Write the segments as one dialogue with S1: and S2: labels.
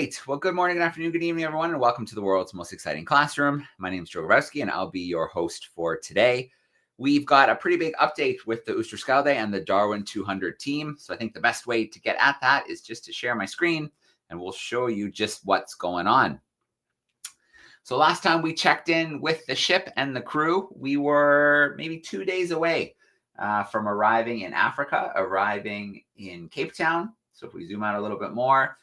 S1: right. Well, good morning, good afternoon, good evening, everyone, and welcome to the world's most exciting classroom. My name is Joe Grabowski, and I'll be your host for today. We've got a pretty big update with the Oosterschelde and the DARWIN200 team. So I think the best way to get at that is just to share my screen, and we'll show you just what's going on. So last time we checked in with the ship and the crew, we were maybe 2 days away from arriving in Africa, arriving in Cape Town. So if we zoom out a little bit more,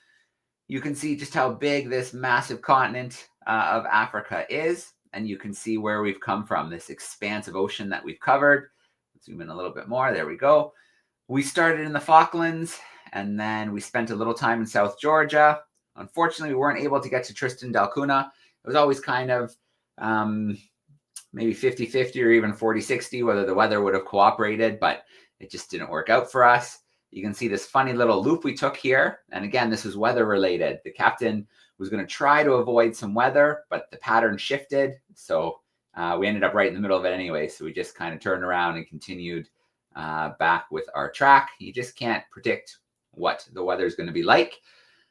S1: you can see just how big this massive continent of Africa is, and you can see where we've come from, this expansive ocean that we've covered. Let's zoom in a little bit more. There we go. We started in the Falklands, and then we spent a little time in South Georgia. Unfortunately, we weren't able to get to Tristan da Cunha. It was always kind of maybe 50-50 or even 40-60, whether the weather would have cooperated, but it just didn't work out for us. You can see this funny little loop we took here. And again, this is weather related. The captain was going to try to avoid some weather, but the pattern shifted. So we ended up right in the middle of it anyway. So we just kind of turned around and continued back with our track. You just can't predict what the weather is going to be like.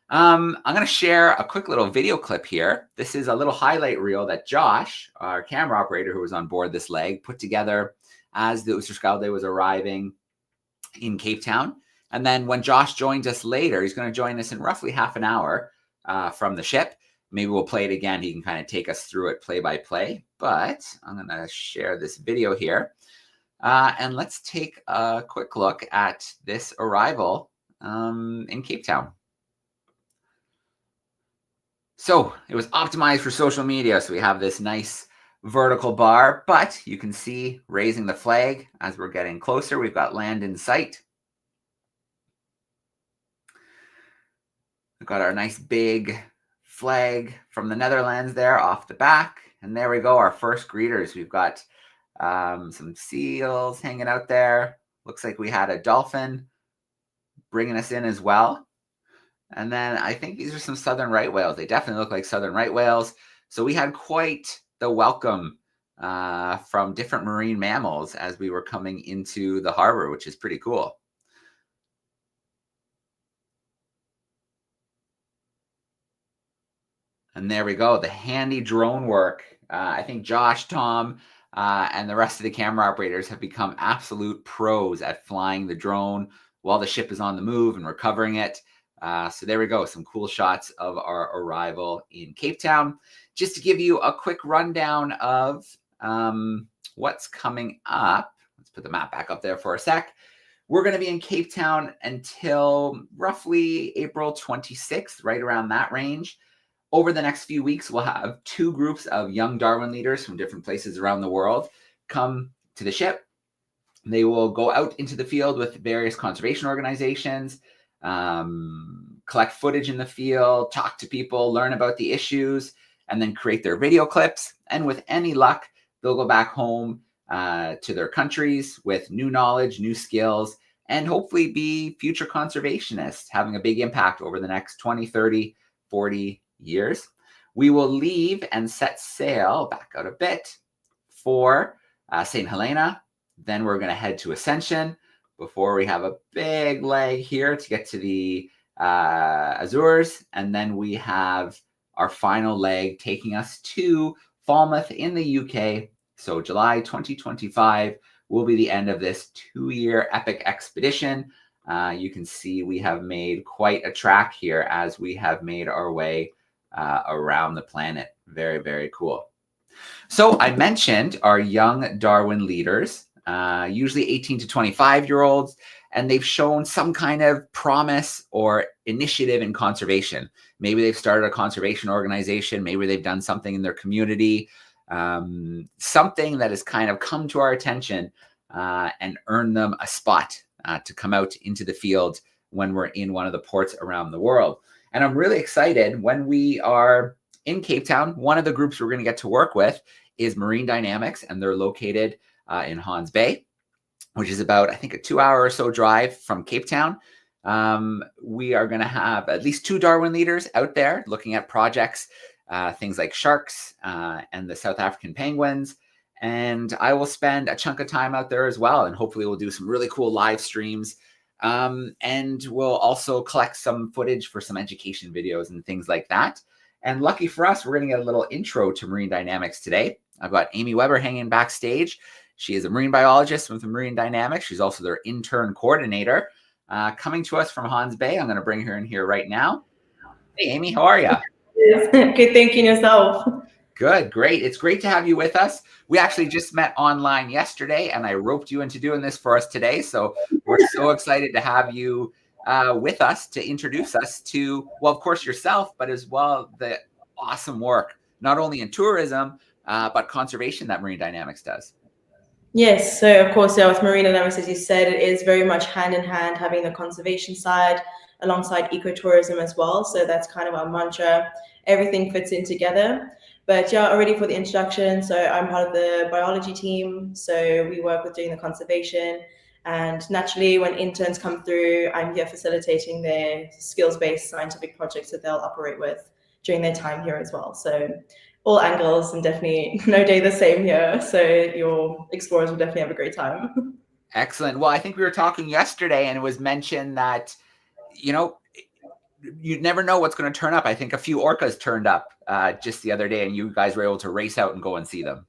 S1: I'm going to share a quick little video clip here. This is a little highlight reel that Josh, our camera operator who was on board this leg, put together as the Oosterschelde was arriving in Cape Town. And then when Josh joins us later, he's going to join us in roughly half an hour from the ship. Maybe we'll play it again. He can kind of take us through it play by play. But I'm going to share this video here. And let's take a quick look at this arrival in Cape Town. So it was optimized for social media. So we have this nice vertical bar, but you can see raising the flag as we're getting closer. We've got land in sight. We've got our nice big flag from the Netherlands there off the back. And there we go, our first greeters. We've got some seals hanging out there. Looks like we had a dolphin bringing us in as well. And then I think these are some southern right whales. They definitely look like southern right whales. So we had quite the welcome from different marine mammals as we were coming into the harbor, which is pretty cool. And there we go, the handy drone work. I think Josh, Tom, and the rest of the camera operators have become absolute pros at flying the drone while the ship is on the move and recovering it. So there we go, some cool shots of our arrival in Cape Town. Just to give you a quick rundown of what's coming up. Let's put the map back up there for a sec. We're going to be in Cape Town until roughly April 26th, right around that range. Over the next few weeks, we'll have 2 groups of young Darwin leaders from different places around the world come to the ship. They will go out into the field with various conservation organizations, collect footage in the field, talk to people, learn about the issues, and then create their video clips. And with any luck, they'll go back home to their countries with new knowledge, new skills, and hopefully be future conservationists, having a big impact over the next 20, 30, 40 years. We will leave and set sail, back out a bit, for St. Helena. Then we're going to head to Ascension before we have a big leg here to get to the Azores. And then we have our final leg taking us to Falmouth in the UK. So July 2025 will be the end of this 2-year epic expedition. You can see we have made quite a track here as we have made our way around the planet. Very, very cool. So I mentioned our young Darwin leaders, usually 18 to 25-year-olds, and they've shown some kind of promise or initiative in conservation. Maybe they've started a conservation organization. Maybe they've done something in their community, something that has kind of come to our attention and earned them a spot to come out into the field when we're in one of the ports around the world. And I'm really excited when we are in Cape Town. One of the groups we're going to get to work with is Marine Dynamics, and they're located in Hans Bay, which is about, I think, a 2-hour or so drive from Cape Town. We are going to have at least 2 Darwin leaders out there looking at projects, things like sharks and the South African penguins. And I will spend a chunk of time out there as well. And hopefully we'll do some really cool live streams And we'll also collect some footage for some education videos and things like that. And lucky for us, we're going to get a little intro to marine dynamics today. I've got Amy Weber hanging backstage. She is a marine biologist with Marine Dynamics. She's also their intern coordinator. Coming to us from Gansbaai. I'm going to bring her in here right now. Hey, Amy, how are you?
S2: Good, thanking yourself.
S1: Good, great. It's great to have you with us. We actually just met online yesterday, and I roped you into doing this for us today. So we're so excited to have you with us to introduce us to, well, of course, yourself, but as well the awesome work, not only in tourism, but conservation that Marine Dynamics does.
S2: Yes, so of course, with Marine Dynamics, as you said, it is very much hand in hand, having the conservation side alongside ecotourism as well. So that's kind of our mantra. Everything fits in together. But yeah, already for the introduction, so I'm part of the biology team. So we work with doing the conservation. And naturally, when interns come through, I'm here facilitating their skills-based scientific projects that they'll operate with during their time here as well. So all angles, and definitely no day the same here. So your explorers will definitely have a great time.
S1: Excellent. Well, I think we were talking yesterday, and it was mentioned that, you know, you never know what's going to turn up. I think a few orcas turned up just the other day, and you guys were able to race out and go and see them.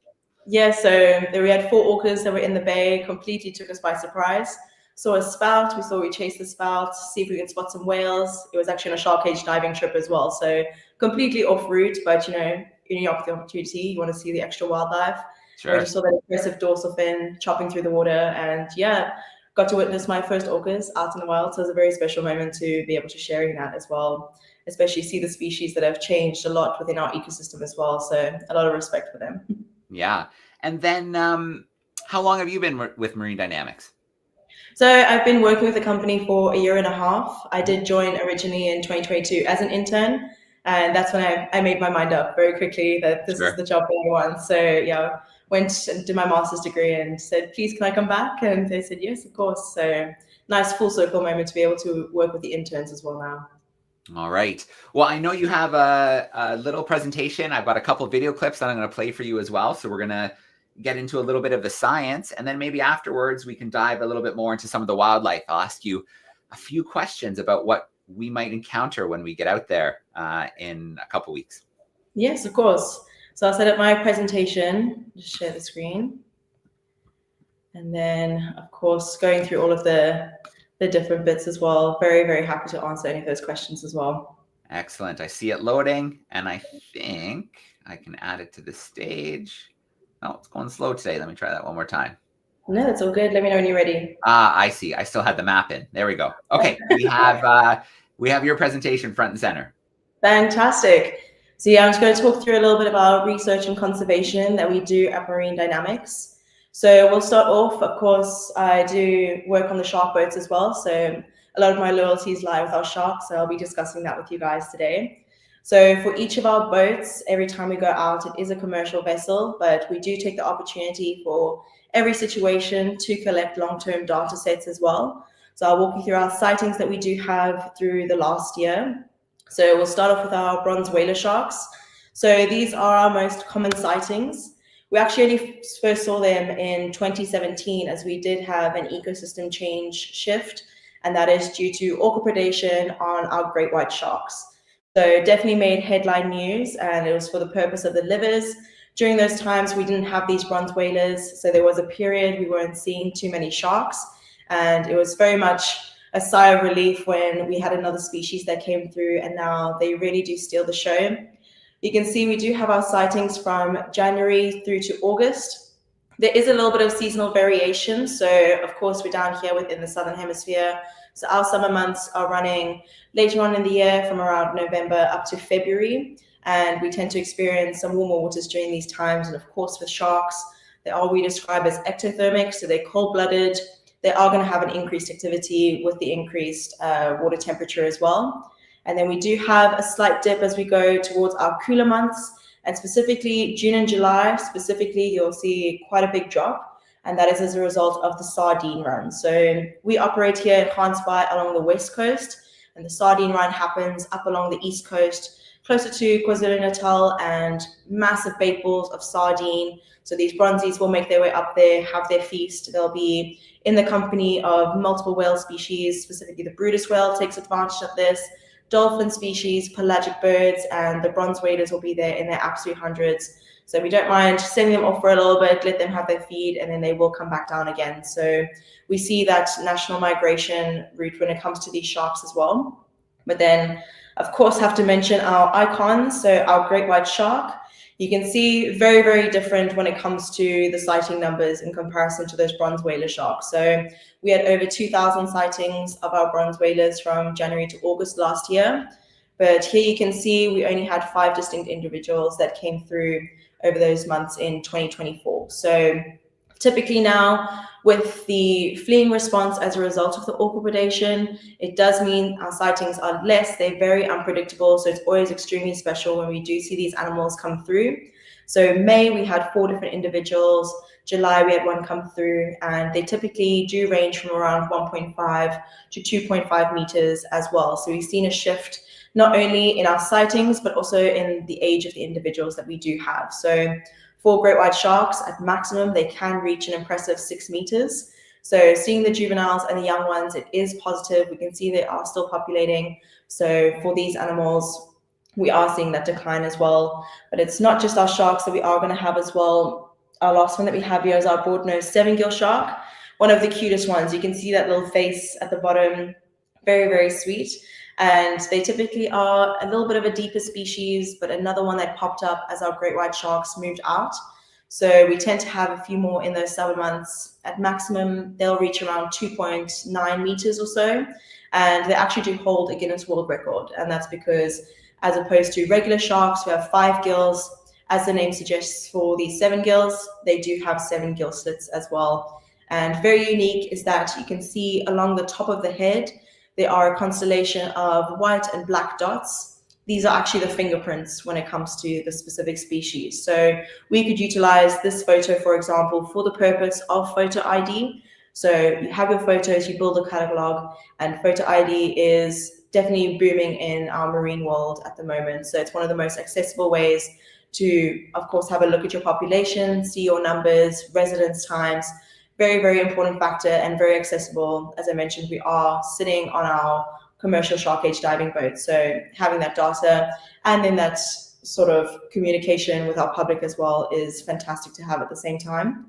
S2: Yeah, so we had 4 orcas that were in the bay, completely took us by surprise. Saw a spout, we chased the spout, see if we could spot some whales. It was actually on a shark cage diving trip as well, so completely off route, but you know, when you have the opportunity, you want to see the extra wildlife.
S1: Sure.
S2: We just saw that impressive dorsal fin chopping through the water, and yeah, got to witness my first orcas out in the wild. So it was a very special moment to be able to sharing that as well, especially see the species that have changed a lot within our ecosystem as well. So a lot of respect for them.
S1: Yeah. And then how long have you been with Marine Dynamics?
S2: So I've been working with the company for 1.5 years. I did join originally in 2022 as an intern. And that's when I made my mind up very quickly that this is the job that I want. So yeah, went and did my master's degree and said, please, can I come back? And they said, yes, of course. So nice full circle moment to be able to work with the interns as well now.
S1: All right. Well, I know you have a little presentation. I've got a couple of video clips that I'm going to play for you as well. So we're going to get into a little bit of the science, and then maybe afterwards we can dive a little bit more into some of the wildlife. I'll ask you a few questions about what we might encounter when we get out there in a couple weeks.
S2: Yes, of course. So I'll set up my presentation, just share the screen. And then, of course, going through all of the different bits as well. Very, very happy to answer any of those questions as well.
S1: Excellent. I see it loading, and I think I can add it to the stage. Oh, it's going slow today. Let me try that one more time.
S2: No, that's all good. Let me know when you're ready.
S1: I see. I still had the map in. There we go. Okay, we have your presentation front and center.
S2: Fantastic. So yeah, I'm just going to talk through a little bit about research and conservation that we do at Marine Dynamics. So we'll start off, of course, I do work on the shark boats as well. So a lot of my loyalties lie with our sharks. So I'll be discussing that with you guys today. So for each of our boats, every time we go out, it is a commercial vessel, but we do take the opportunity for every situation to collect long-term data sets as well. So I'll walk you through our sightings that we do have through the last year. So we'll start off with our bronze whaler sharks. So these are our most common sightings. We actually only first saw them in 2017 as we did have an ecosystem change shift, and that is due to orca predation on our great white sharks. So definitely made headline news, and it was for the purpose of the livers. During those times, we didn't have these bronze whalers, so there was a period we weren't seeing too many sharks, and it was very much a sigh of relief when we had another species that came through, and now they really do steal the show. You can see we do have our sightings from January through to August. There is a little bit of seasonal variation, so of course we're down here within the Southern Hemisphere. So our summer months are running later on in the year from around November up to February. And we tend to experience some warmer waters during these times. And of course, with sharks, they are what we describe as ectothermic. So they're cold-blooded. They are going to have an increased activity with the increased water temperature as well. And then we do have a slight dip as we go towards our cooler months. And specifically June and July, specifically, you'll see quite a big drop. And that is as a result of the sardine run. So we operate here at Gansbaai along the west coast, and the sardine run happens up along the east coast closer to KwaZulu-Natal, and massive bait balls of sardine. So these bronzies will make their way up there, have their feast. They'll be in the company of multiple whale species, specifically the Brutus whale takes advantage of this, dolphin species, pelagic birds, and the bronze waders will be there in their absolute hundreds. So we don't mind sending them off for a little bit, let them have their feed, and then they will come back down again. So we see that national migration route when it comes to these sharks as well. But then, of course, have to mention our icons. So our great white shark, you can see very, very different when it comes to the sighting numbers in comparison to those bronze whaler sharks. So we had over 2,000 sightings of our bronze whalers from January to August last year. But here you can see we only had 5 distinct individuals that came through over those months in 2024. So typically now, with the fleeing response as a result of the orca predation, it does mean our sightings are less. They're very unpredictable, so it's always extremely special when we do see these animals come through. So May, we had 4 different individuals. July, we had 1 come through, and they typically do range from around 1.5 to 2.5 meters as well. So we've seen a shift not only in our sightings, but also in the age of the individuals that we do have. So for great white sharks, at maximum, they can reach an impressive 6 meters. So seeing the juveniles and the young ones, it is positive. We can see they are still populating. So for these animals, we are seeing that decline as well. But it's not just our sharks that we are going to have as well. Our last one that we have here is our broad-nosed 7-gill shark, one of the cutest ones. You can see that little face at the bottom, very, very sweet. And they typically are a little bit of a deeper species, but another one that popped up as our great white sharks moved out. So we tend to have a few more in those summer months. At maximum, they'll reach around 2.9 meters or so. And they actually do hold a Guinness World Record. And that's because as opposed to regular sharks who have 5 gills, as the name suggests for these 7 gills, they do have 7 gill slits as well. And very unique is that you can see along the top of the head, there are a constellation of white and black dots. These are actually the fingerprints when it comes to the specific species. So we could utilize this photo, for example, for the purpose of photo ID. So you have your photos, you build a catalog, and photo ID is definitely booming in our marine world at the moment. So it's one of the most accessible ways to, of course, have a look at your population, see your numbers, residence times. Very, very important factor and very accessible. As I mentioned, we are sitting on our commercial shark cage diving boat. So having that data and then that sort of communication with our public as well is fantastic to have at the same time.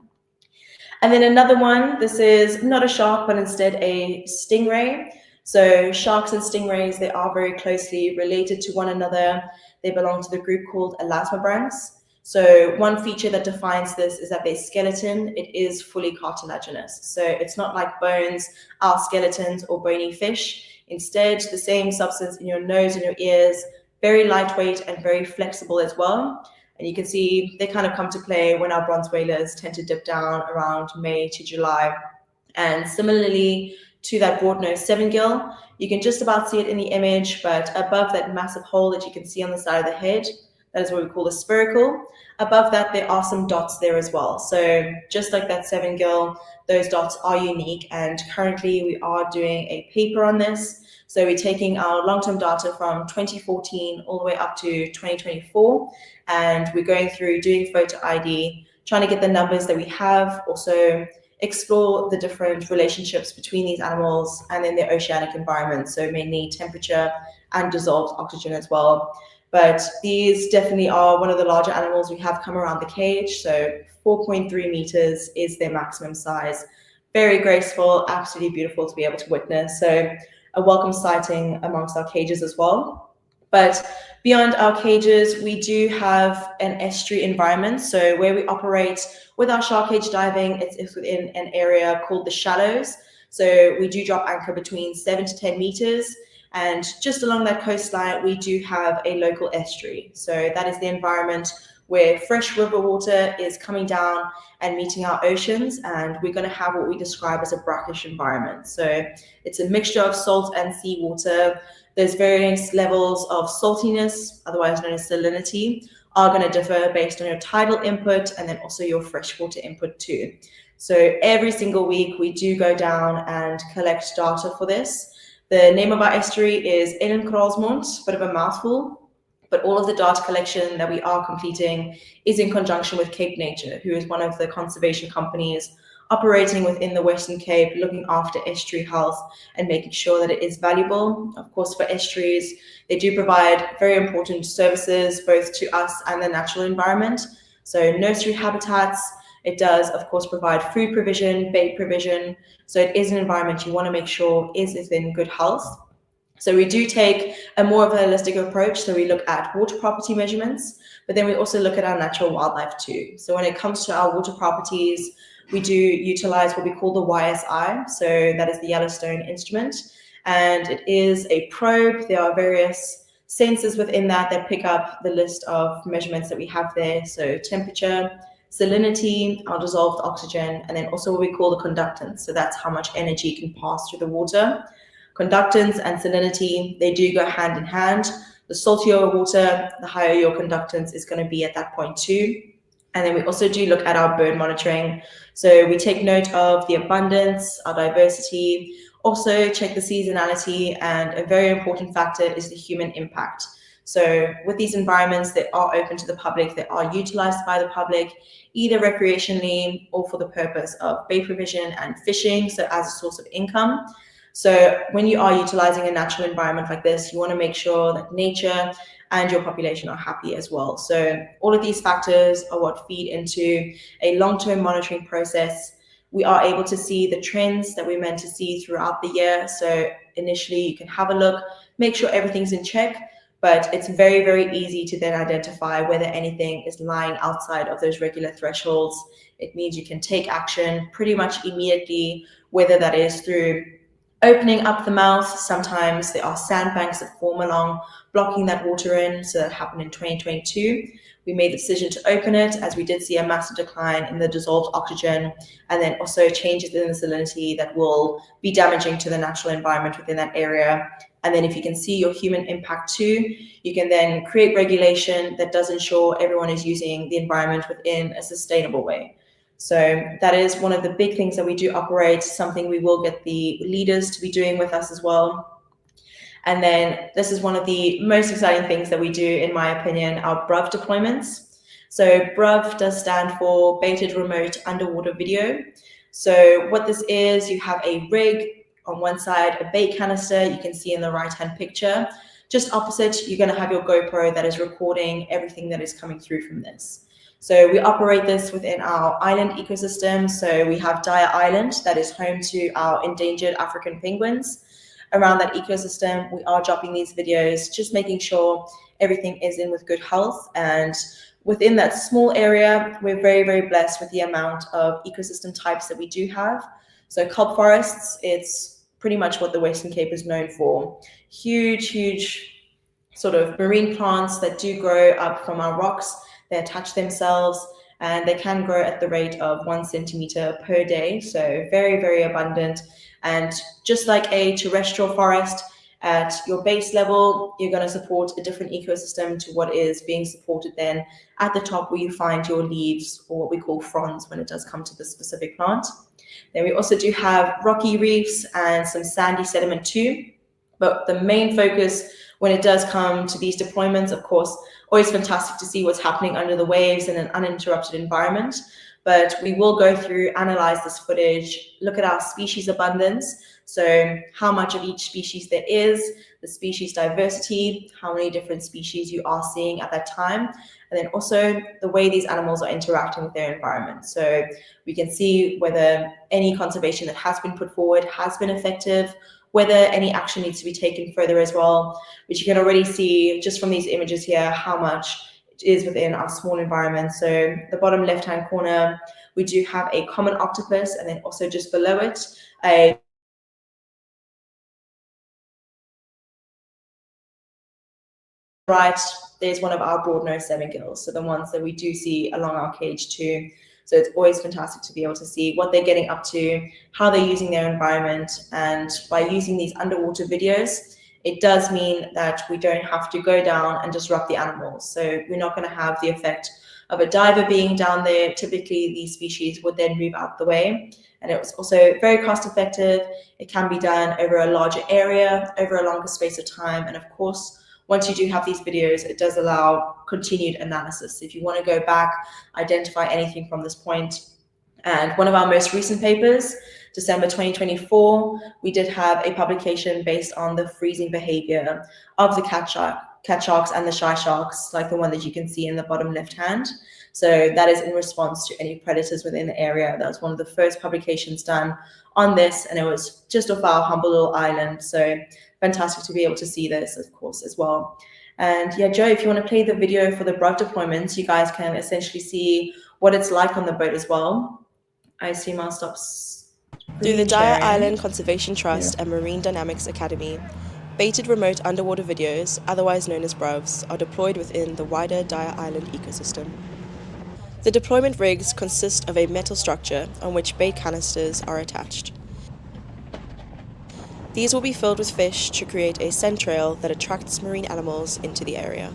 S2: And then another one, this is not a shark, but instead a stingray. So sharks and stingrays, they are very closely related to one another. They belong to the group called elasmobranchs. So one feature that defines this is that their skeleton, it is fully cartilaginous. So it's not like bones, our skeletons, or bony fish. Instead, the same substance in your nose and your ears, very lightweight and very flexible as well. And you can see they kind of come to play when our bronze whalers tend to dip down around May to July. And similarly to that broad-nosed 7-gill, you can just about see it in the image, but above that massive hole that you can see on the side of the head, that is what we call the spiracle. Above that, there are some dots there as well. So just like that 7-gill, those dots are unique. And currently we are doing a paper on this. So we're taking our long-term data from 2014 all the way up to 2024. And we're going through doing photo ID, trying to get the numbers that we have, also explore the different relationships between these animals and in their oceanic environment. So mainly temperature and dissolved oxygen as well. But these definitely are one of the larger animals we have come around the cage. So 4.3 meters is their maximum size. Very graceful, absolutely beautiful to be able to witness. So a welcome sighting amongst our cages as well. But beyond our cages, we do have an estuary environment. So where we operate with our shark cage diving, it's within an area called the shallows. So we do drop anchor between 7 to 10 meters. And just along that coastline, we do have a local estuary. So that is the environment where fresh river water is coming down and meeting our oceans. And we're going to have what we describe as a brackish environment. So it's a mixture of salt and seawater. There's various levels of saltiness, otherwise known as salinity, are going to differ based on your tidal input and then also your freshwater input too. So every single week, we do go down and collect data for this. The name of our estuary is Ellen Kralsmond, bit of a mouthful. But all of the data collection that we are completing is in conjunction with Cape Nature, who is one of the conservation companies operating within the Western Cape, looking after estuary health and making sure that it is valuable. Of course, for estuaries, they do provide very important services both to us and the natural environment. So nursery habitats, it does, of course, provide food provision, bait provision. So it is an environment you want to make sure is within good health. So we do take a more of a holistic approach. So we look at water property measurements, but then we also look at our natural wildlife too. So when it comes to our water properties, we do utilize what we call the YSI. So that is the Yellowstone instrument. And it is a probe. There are various sensors within that pick up the list of measurements that we have there. So temperature, salinity, our dissolved oxygen, and then also what we call the conductance. So that's how much energy can pass through the water. Conductance and salinity, they do go hand in hand. The saltier your water, the higher your conductance is going to be at that point too. And then we also do look at our bird monitoring. So we take note of the abundance, our diversity, also check the seasonality, and a very important factor is the human impact. So with these environments that are open to the public, that are utilized by the public, either recreationally or for the purpose of bait provision and fishing, so as a source of income. So when you are utilizing a natural environment like this, you want to make sure that nature and your population are happy as well. So all of these factors are what feed into a long-term monitoring process. We are able to see the trends that we're meant to see throughout the year. So initially you can have a look, make sure everything's in check, but it's very, very easy to then identify whether anything is lying outside of those regular thresholds. It means you can take action pretty much immediately, whether that is through opening up the mouth. Sometimes there are sandbanks that form along, blocking that water in. So that happened in 2022. We made the decision to open it as we did see a massive decline in the dissolved oxygen, and then also changes in the salinity that will be damaging to the natural environment within that area. And then if you can see your human impact too, you can then create regulation that does ensure everyone is using the environment within a sustainable way. So that is one of the big things that we do operate, something we will get the leaders to be doing with us as well. And then this is one of the most exciting things that we do, in my opinion, our BRUV deployments. So BRUV does stand for Baited Remote Underwater Video. So what this is, you have a rig on one side, a bait canister, you can see in the right-hand picture. Just opposite, you're going to have your GoPro that is recording everything that is coming through from this. So we operate this within our island ecosystem. So we have Dyer Island that is home to our endangered African penguins. Around that ecosystem, we are dropping these videos, just making sure everything is in with good health. And within that small area, we're very, very blessed with the amount of ecosystem types that we do have. So kelp forests, it's pretty much what the Western Cape is known for. Huge, huge sort of marine plants that do grow up from our rocks. They attach themselves and they can grow at the rate of 1 centimeter per day. So very, very abundant. And just like a terrestrial forest, at your base level, you're going to support a different ecosystem to what is being supported then at the top, where you find your leaves, or what we call fronds when it does come to the specific plant. Then we also do have rocky reefs and some sandy sediment too. But the main focus when it does come to these deployments, of course, always fantastic to see what's happening under the waves in an uninterrupted environment. But we will go through, analyze this footage, look at our species abundance. So how much of each species there is, the species diversity, how many different species you are seeing at that time, and then also the way these animals are interacting with their environment. So we can see whether any conservation that has been put forward has been effective, whether any action needs to be taken further as well, which you can already see just from these images here, how much it is within our small environment. So the bottom left-hand corner, we do have a common octopus, and then also just below it, right, there's one of our broad-nosed sevengills, so the ones that we do see along our cage too. So it's always fantastic to be able to see what they're getting up to, how they're using their environment. And by using these underwater videos, it does mean that we don't have to go down and disrupt the animals. So we're not going to have the effect of a diver being down there. Typically, these species would then move out the way. And it was also very cost effective. It can be done over a larger area, over a longer space of time. And of course, once you do have these videos, it does allow continued analysis. If you want to go back, identify anything from this point. And one of our most recent papers, December 2024, we did have a publication based on the freezing behavior of the cat sharks and the shy sharks, like the one that you can see in the bottom left hand. So that is in response to any predators within the area. That was one of the first publications done on this, and it was just off our humble little island. So fantastic to be able to see this, of course, as well. And yeah, Joe, if you want to play the video for the BRUV deployments, you guys can essentially see what it's like on the boat as well. I assume I'll stop.
S3: Through the Dyer Island Conservation Trust and Marine Dynamics Academy, baited remote underwater videos, otherwise known as BRUVs, are deployed within the wider Dyer Island ecosystem. The deployment rigs consist of a metal structure on which bait canisters are attached. These will be filled with fish to create a scent trail that attracts marine animals into the area.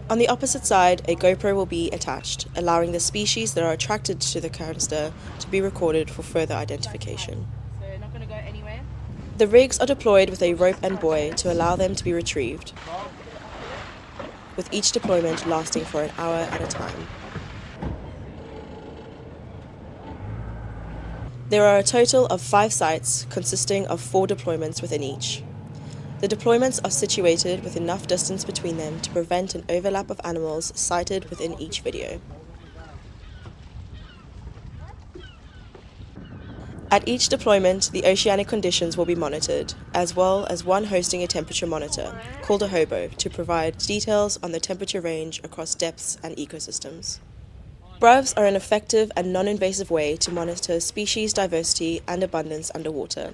S3: On the opposite side, a GoPro will be attached, allowing the species that are attracted to the canister to be recorded for further identification. The rigs are deployed with a rope and buoy to allow them to be retrieved, with each deployment lasting for an hour at a time. There are a total of 5 sites consisting of 4 deployments within each. The deployments are situated with enough distance between them to prevent an overlap of animals sighted within each video. At each deployment, the oceanic conditions will be monitored, as well as one hosting a temperature monitor, called a hobo, to provide details on the temperature range across depths and ecosystems. BRUVs are an effective and non-invasive way to monitor species diversity and abundance underwater,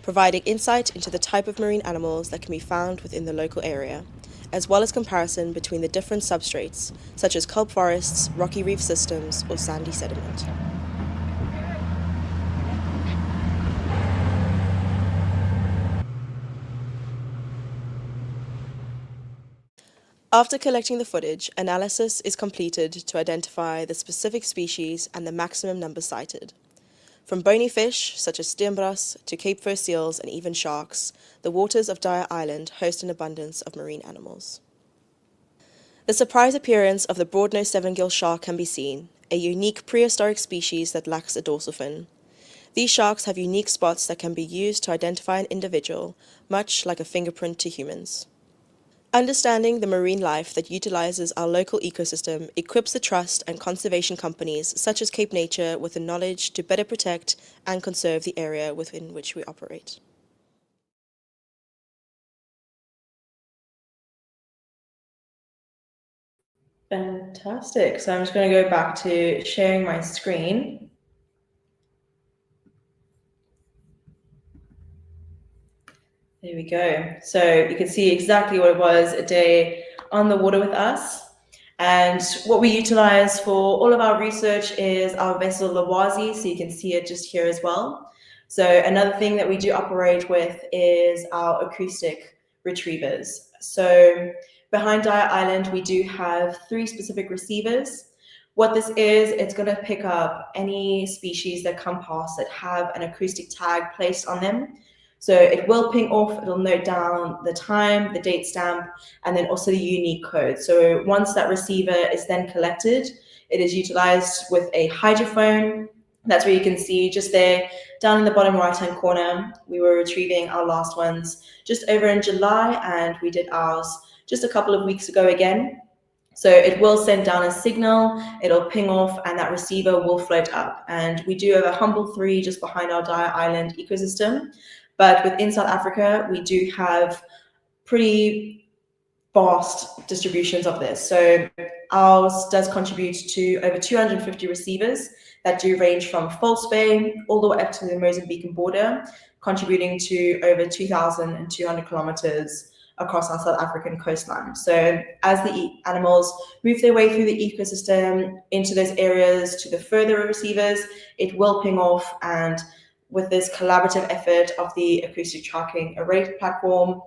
S3: providing insight into the type of marine animals that can be found within the local area, as well as comparison between the different substrates, such as kelp forests, rocky reef systems, or sandy sediment. After collecting the footage, analysis is completed to identify the specific species and the maximum number sighted. From bony fish, such as steenbras, to Cape fur seals and even sharks, the waters of Dyer Island host an abundance of marine animals. The surprise appearance of the broad-nosed seven-gill shark can be seen, a unique prehistoric species that lacks a dorsal fin. These sharks have unique spots that can be used to identify an individual, much like a fingerprint to humans. Understanding the marine life that utilizes our local ecosystem equips the trust and conservation companies such as Cape Nature with the knowledge to better protect and conserve the area within which we operate.
S2: Fantastic. So I'm just going to go back to sharing my screen. There we go. So you can see exactly what it was a day on the water with us. And what we utilize for all of our research is our vessel Lawazi, so you can see it just here as well. So another thing that we do operate with is our acoustic retrievers. So behind Dyer Island, we do have 3 specific receivers. What this is, it's going to pick up any species that come past that have an acoustic tag placed on them. So it will ping off, it'll note down the time, the date stamp, and then also the unique code. So once that receiver is then collected, it is utilized with a hydrophone. That's where you can see just there, down in the bottom right-hand corner, we were retrieving our last ones just over in July, and we did ours just a couple of weeks ago again. So it will send down a signal, it'll ping off, and that receiver will float up. And we do have a humble 3 just behind our Dyer Island ecosystem. But within South Africa, we do have pretty vast distributions of this. So ours does contribute to over 250 receivers that do range from False Bay all the way up to the Mozambican border, contributing to over 2,200 kilometers across our South African coastline. So as the animals move their way through the ecosystem into those areas to the further receivers, it will ping off, and with this collaborative effort of the acoustic tracking array platform,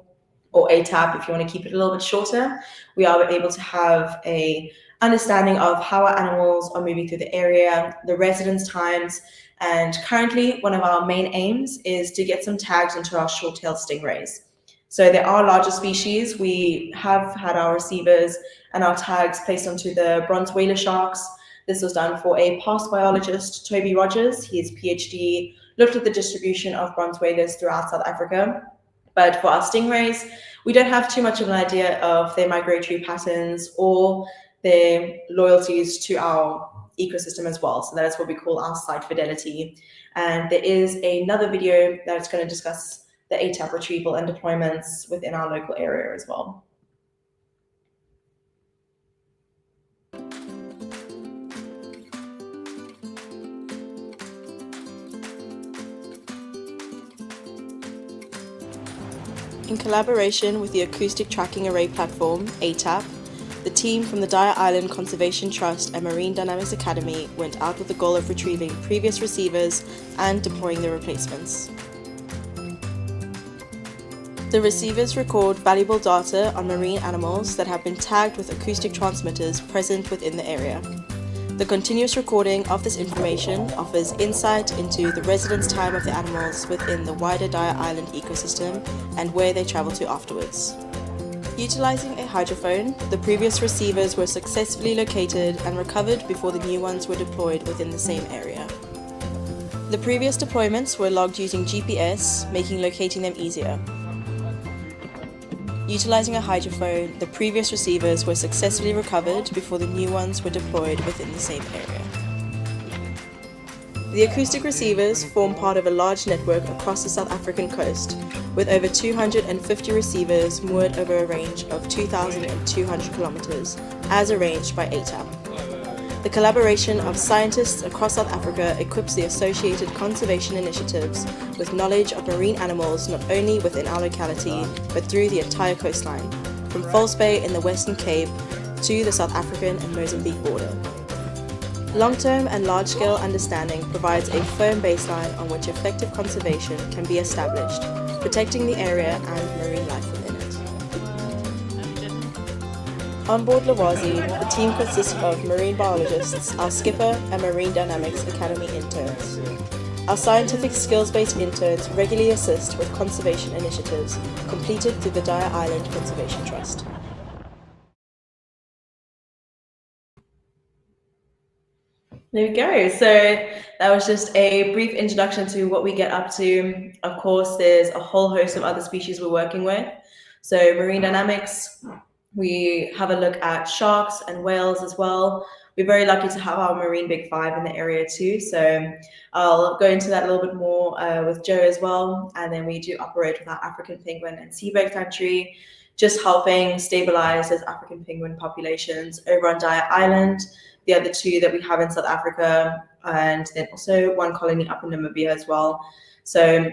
S2: or ATAP if you want to keep it a little bit shorter, we are able to have a understanding of how our animals are moving through the area, the residence times, and currently one of our main aims is to get some tags into our short-tailed stingrays. So there are larger species. We have had our receivers and our tags placed onto the bronze whaler sharks. This was done for a past biologist, Toby Rogers. His PhD looked at the distribution of bronze whalers throughout South Africa. But for our stingrays, we don't have too much of an idea of their migratory patterns or their loyalties to our ecosystem as well. So that is what we call our site fidelity. And there is another video that's going to discuss the ATAP retrieval and deployments within our local area as well.
S3: In collaboration with the Acoustic Tracking Array Platform, ATAP, the team from the Dyer Island Conservation Trust and Marine Dynamics Academy went out with the goal of retrieving previous receivers and deploying the replacements. The receivers record valuable data on marine animals that have been tagged with acoustic transmitters present within the area. The continuous recording of this information offers insight into the residence time of the animals within the wider Dyer Island ecosystem and where they travel to afterwards. Utilizing a hydrophone, the previous receivers were successfully located and recovered before the new ones were deployed within the same area. The previous deployments were logged using GPS, making locating them easier. Utilizing a hydrophone, the previous receivers were successfully recovered before the new ones were deployed within the same area. The acoustic receivers form part of a large network across the South African coast, with over 250 receivers moored over a range of 2,200 kilometers, as arranged by ATAP. The collaboration of scientists across South Africa equips the associated conservation initiatives with knowledge of marine animals not only within our locality, but through the entire coastline, from False Bay in the Western Cape to the South African and Mozambique border. Long-term and large-scale understanding provides a firm baseline on which effective conservation can be established, protecting the area and marine life within it. On board Lwazi, the team consists of marine biologists, our skipper, and Marine Dynamics Academy interns. Our scientific skills-based interns regularly assist with conservation initiatives completed through the Dyer Island Conservation Trust.
S2: There we go. So that was just a brief introduction to what we get up to. Of course, there's a whole host of other species we're working with. So marine dynamics, we have a look at sharks and whales as well. We're very lucky to have our marine big five in the area too. So I'll go into that a little bit more with Joe as well. And then we do operate with our African penguin and seabird sanctuary, just helping stabilize those African penguin populations over on Dyer Island, the other two that we have in South Africa, and then also one colony up in Namibia as well. So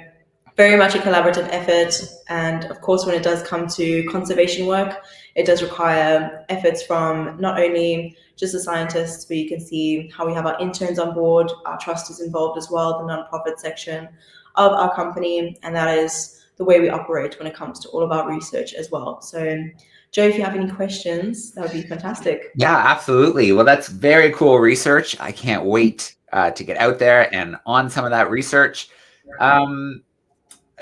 S2: very much a collaborative effort. And of course, when it does come to conservation work, it does require efforts from not only just the scientists, but you can see how we have our interns on board, our trust is involved as well, the nonprofit section of our company, and that is the way we operate when it comes to all of our research as well. So Joe, if you have any questions, that would be fantastic.
S1: Yeah, absolutely. Well, that's very cool research. I can't wait to get out there and on some of that research.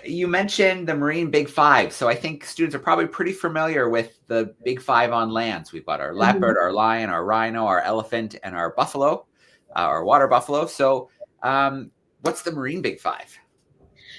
S1: You mentioned the Marine Big Five. So I think students are probably pretty familiar with the Big Five on land. So we've got our leopard, our lion, our rhino, our elephant, and our buffalo, our water buffalo. So what's the Marine Big Five?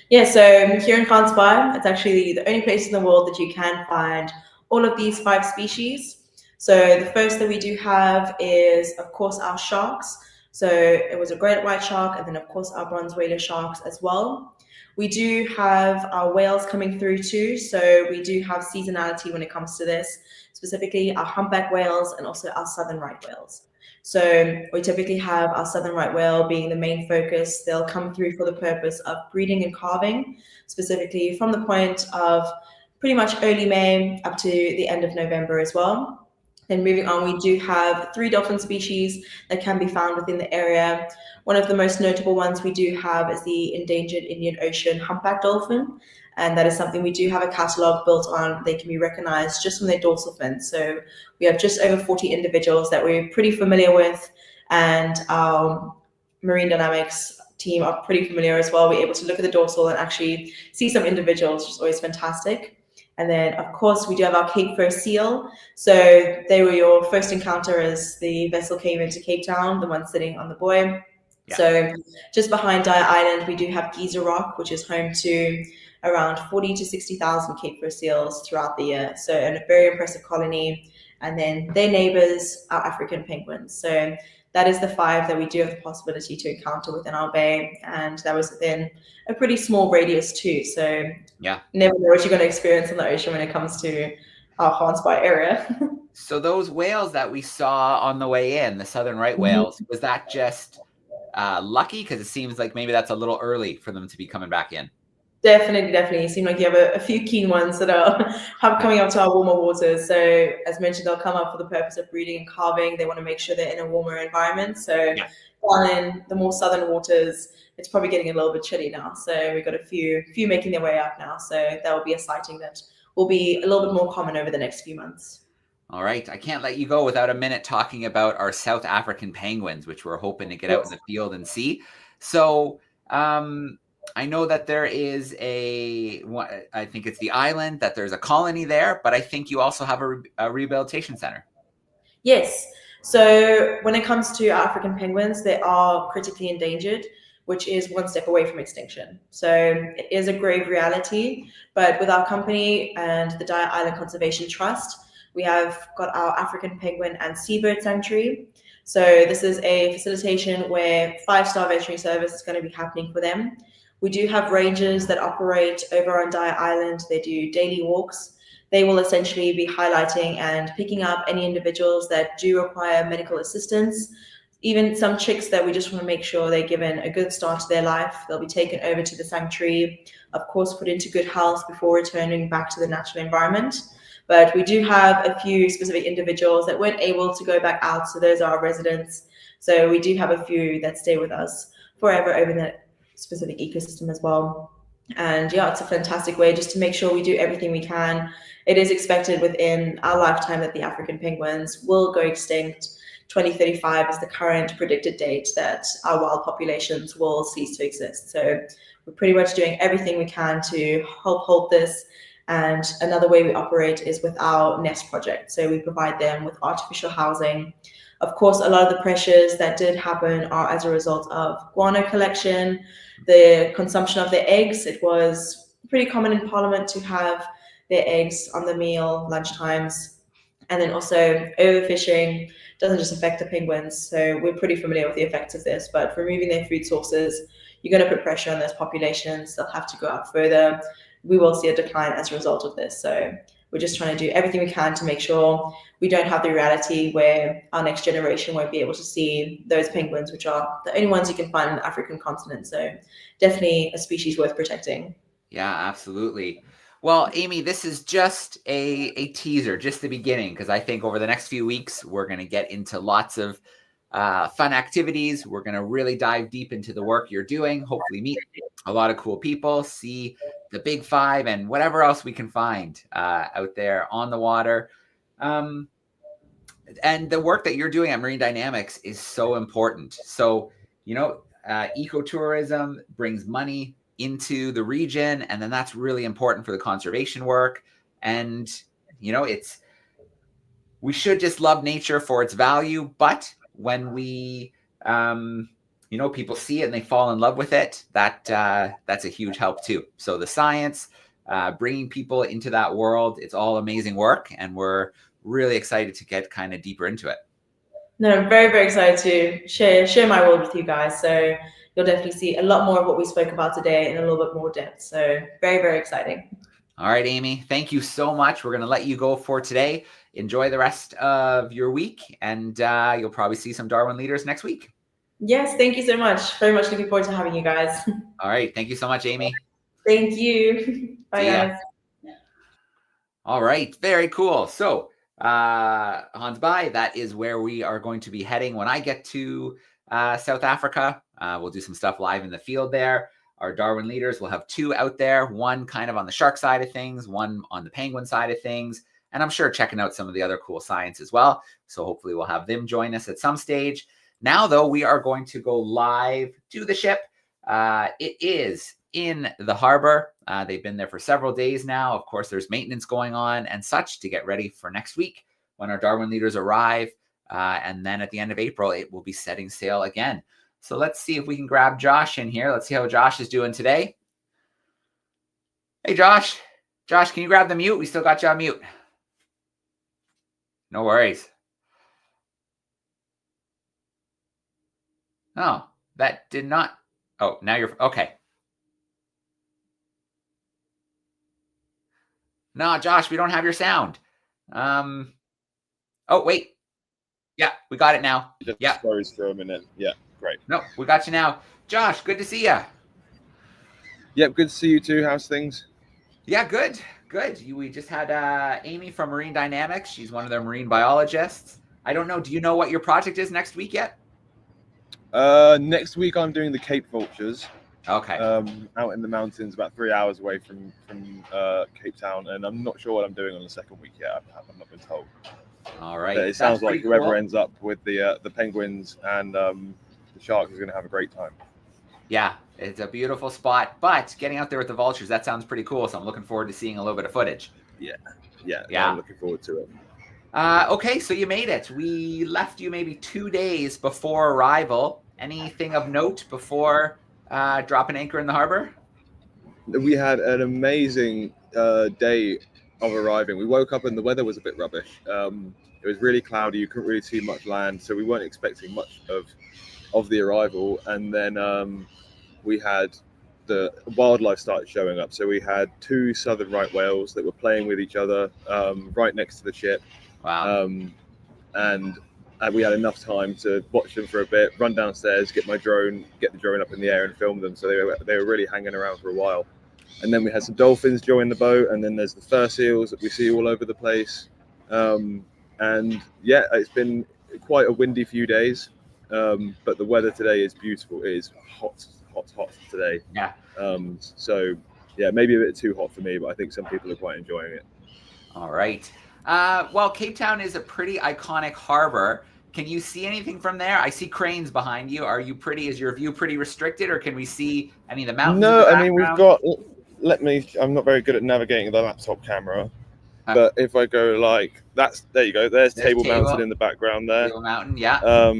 S2: Yeah, so here in Gansbaai, it's actually the only place in the world that you can find all of these 5 species. So the first that we do have is, of course, our sharks. So it was a great white shark, and then of course our bronze whaler sharks as well. We do have our whales coming through too. So we do have seasonality when it comes to this, specifically our humpback whales and also our southern right whales. So we typically have our southern right whale being the main focus. They'll come through for the purpose of breeding and calving, specifically from the point of pretty much early May up to the end of November as well. Then moving on, we do have 3 dolphin species that can be found within the area. One of the most notable ones we do have is the endangered Indian Ocean humpback dolphin. And that is something we do have a catalog built on. They can be recognized just from their dorsal fins. So we have just over 40 individuals that we're pretty familiar with, and our Marine Dynamics team are pretty familiar as well. We're able to look at the dorsal and actually see some individuals, which is always fantastic. And then, of course, we do have our Cape Fur seal. So they were your first encounter as the vessel came into Cape Town, the one sitting on the buoy.
S1: Yeah.
S2: So just behind Dyer Island, we do have Giza Rock, which is home to around 40 to 60,000 Cape Fur seals throughout the year. So a very impressive colony. And then their neighbors are African penguins. So that is the 5 that we do have the possibility to encounter within our bay. And that was within a pretty small radius too. So
S1: yeah,
S2: never know what you're going to experience in the ocean when it comes to our Gansbaai area.
S1: So those whales that we saw on the way in, the southern right whales, was that just lucky? Because it seems like maybe that's a little early for them to be coming back in.
S2: Definitely. You seem like you have a few keen ones that are coming up to our warmer waters. So as mentioned, they'll come up for the purpose of breeding and calving. They want to make sure they're in a warmer environment. So down in the more southern waters, it's probably getting a little bit chilly now. So we've got a few making their way up now. So that will be a sighting that will be a little bit more common over the next few months.
S1: All right. I can't let you go without a minute talking about our South African penguins, which we're hoping to get out in the field and see. So I know that there is I think it's the island, that there's a colony there, but I think you also have a rehabilitation center.
S2: Yes. So when it comes to African penguins, they are critically endangered, which is one step away from extinction. So it is a grave reality, but with our company and the Dyer Island Conservation Trust, we have got our African penguin and seabird sanctuary. So this is a facilitation where 5-star veterinary service is going to be happening for them. We do have rangers that operate over on Dyer Island. They do daily walks. They will essentially be highlighting and picking up any individuals that do require medical assistance, even some chicks that we just want to make sure they're given a good start to their life. They'll be taken over to the sanctuary, of course, put into good health before returning back to the natural environment. But we do have a few specific individuals that weren't able to go back out, so those are our residents. So we do have a few that stay with us forever over the specific ecosystem as well. And yeah, it's a fantastic way just to make sure we do everything we can. It is expected within our lifetime that the African penguins will go extinct. 2035 is the current predicted date that our wild populations will cease to exist. So we're pretty much doing everything we can to help hold this. And another way we operate is with our nest project. So we provide them with artificial housing. Of course, a lot of the pressures that did happen are as a result of guano collection, the consumption of their eggs. It was pretty common in Parliament to have their eggs on the meal, lunchtimes, and then also overfishing doesn't just affect the penguins. So we're pretty familiar with the effects of this, but removing their food sources, you're going to put pressure on those populations. They'll have to go out further. We will see a decline as a result of this. So we're just trying to do everything we can to make sure we don't have the reality where our next generation won't be able to see those penguins, which are the only ones you can find on the African continent. So definitely a species worth protecting.
S1: Yeah, absolutely. Well, Amy, this is just a teaser, just the beginning, because I think over the next few weeks, we're going to get into lots of fun activities. We're going to really dive deep into the work you're doing, hopefully meet a lot of cool people, see the big 5 and whatever else we can find out there on the water. And the work that you're doing at Marine Dynamics is so important. So, ecotourism brings money into the region, and then that's really important for the conservation work. And, we should just love nature for its value, but when we, people see it and they fall in love with it, that's a huge help too. So the science, bringing people into that world, it's all amazing work, and we're really excited to get kind of deeper into it.
S2: No, I'm very, very excited to share my world with you guys. So you'll definitely see a lot more of what we spoke about today in a little bit more depth. So very, very exciting.
S1: All right, Amy, thank you so much. We're going to let you go for today. Enjoy the rest of your week, and you'll probably see some Darwin leaders next week.
S2: Yes, thank you so much. Very much looking forward to having you guys.
S1: All right, thank you so much, Amy.
S2: Thank you. Bye, guys.
S1: All right, very cool. So Gansbaai, that is where we are going to be heading when I get to South Africa. We'll do some stuff live in the field there. Our Darwin leaders will have 2 out there, one kind of on the shark side of things, one on the penguin side of things, and I'm sure checking out some of the other cool science as well. So hopefully we'll have them join us at some stage. Now, though, we are going to go live to the ship. It is in the harbor. They've been there for several days now. Of course, there's maintenance going on and such to get ready for next week when our Darwin leaders arrive. And then at the end of April, it will be setting sail again. So let's see if we can grab Josh in here. Let's see how Josh is doing today. Hey, Josh. Josh, can you grab the mute? We still got you on mute. No worries. Oh, that did not. Oh, now you're okay. No, Josh, we don't have your sound. Oh, wait. Yeah, we got it now.
S4: Just froze for a minute. Yeah, great.
S1: No, we got you now. Josh, good to see you.
S4: Yep, good to see you too. How's things?
S1: Yeah, good. Good. We just had Amy from Marine Dynamics. She's one of their marine biologists. I don't know. Do you know what your project is next week yet?
S4: Next week I'm doing the Cape Vultures.
S1: Okay.
S4: Out in the mountains, about 3 hours away from Cape Town, and I'm not sure what I'm doing on the second week yet. I've not been told.
S1: All right.
S4: But it sounds like whoever ends up with the penguins and the sharks is going to have a great time.
S1: Yeah, it's a beautiful spot, but getting out there with the vultures, that sounds pretty cool. So I'm looking forward to seeing a little bit of footage.
S4: Yeah.
S1: Yeah.
S4: I'm looking forward to it.
S1: Okay, so you made it. We left you maybe 2 days before arrival. Anything of note before dropping anchor in the harbor?
S4: We had an amazing day of arriving. We woke up and the weather was a bit rubbish. It was really cloudy. You couldn't really see much land, so we weren't expecting much of the arrival. And then we had the wildlife started showing up. So we had 2 southern right whales that were playing with each other right next to the ship.
S1: Wow.
S4: And we had enough time to watch them for a bit, run downstairs, get the drone up in the air and film them. So they were really hanging around for a while. And then we had some dolphins join the boat, and then there's the fur seals that we see all over the place. And yeah, it's been quite a windy few days, but the weather today is beautiful. It is hot today.
S1: Yeah.
S4: So yeah, maybe a bit too hot for me, but I think some people are quite enjoying it.
S1: All right. Well, Cape Town is a pretty iconic harbor. Can you see anything from there? I see cranes behind you. Is your view pretty restricted, or can we see any of the mountains?
S4: No, I mean, we've got, I'm not very good at navigating the laptop camera, but if I go like, there you go. There's Table Mountain in the background there.
S1: Table Mountain, yeah.